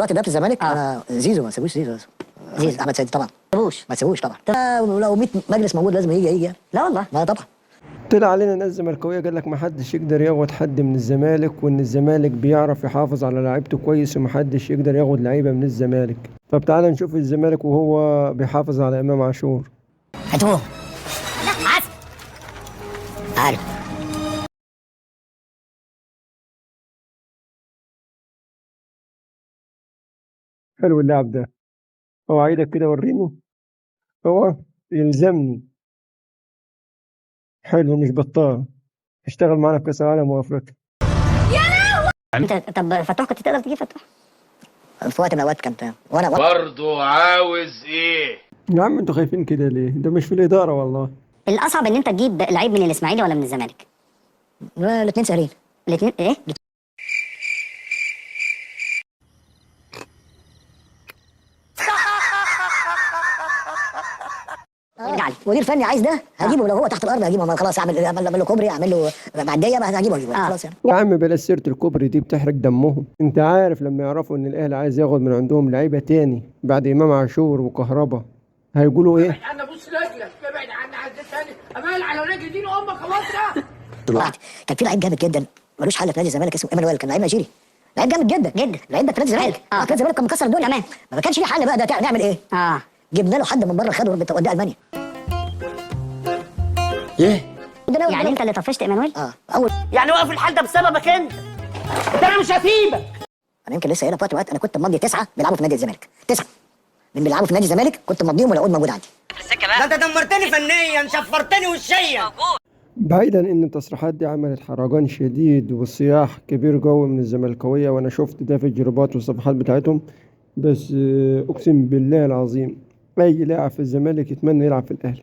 الوقت ده في الزمالك انا زيزو ما تسيبوش زيزو احمد سيد طبعا ما تسيبوش طبعا. لو 100 مجلس موجود لازم يجي. لا والله ما طبعا. طلع علينا ناس زملكاويه قال لك ما حدش يقدر ياخد حد من الزمالك، وان الزمالك بيعرف يحافظ على لعيبته كويس وما حدش يقدر ياخد لعيبه من الزمالك. طب تعالى نشوف الزمالك وهو بيحافظ على امام عاشور. هاتوه عارف. حلو اللاعب ده، هو عايدك كده وريني، هو يلزمني. حلو مش بطال، اشتغل معانا في كاس العالم وافريقيا. انت طب فتوح كنت تقدر تجيب فتوح في وقت من الاوقات كانت وانا برضو عاوز ايه؟ يا عم انتوا خايفين كده ليه؟ ده مش في الاداره والله. الاصعب ان انت تجيب لعيب من الاسماعيلي ولا من الزمالك؟ الاثنين سهلين. الاثنين ايه؟ ارجع لي مدير فني عايز ده هجيبه، لو هو تحت الارض هجيبه خلاص. اعمل له كوبري، اعمل له معديه، بس هجيبه خلاص يعني. يا عم بلاش سيره الكوبري دي بتحرق دمهم. انت عارف لما يعرفوا ان الاهلي عايز ياخد من عندهم لعيبه تاني بعد امام عاشور وكهربا هيقولوا ايه؟ ابعد عنا، بص رجلك، ابعد عنا عايز تاني امال على رجل دين امك خلاص ده. دلوقتي كان في لعيب جامد جدا ملوش حل في نادي الزمالك اسمه ايمانويل، كان لعيب نيجيري، لعيب جامد جدا لعيب ده في نادي الزمالك. نادي الزمالك كان مكسر الدنيا كمان، ما كانش ليه حل بقى. ده نعمل ايه؟ جبنا له حد من بره خده وداه المانيا. ايه؟ يعني انت اللي طفشت ايمانويل؟ اول يعني واقف الحال ده بسببك انت، ده انا مش هسيبك. انا يمكن لسه هنا في وقت انا كنت مضي 9 بيلعبوا في نادي الزمالك، 9 من بيلعبوا في نادي الزمالك كنت مضيهم والعقود موجود عندي. ده انت دمرتني فنيا، شفرتني وشيا. بعيدا ان التصريحات دي عملت حرجان شديد وصياح كبير قوي من الزملكاويه، وانا شفت ده في الجروبات والصفحات بتاعتهم، بس اقسم بالله العظيم اي لاعب في الزمالك يتمنى يلعب في الاهلي.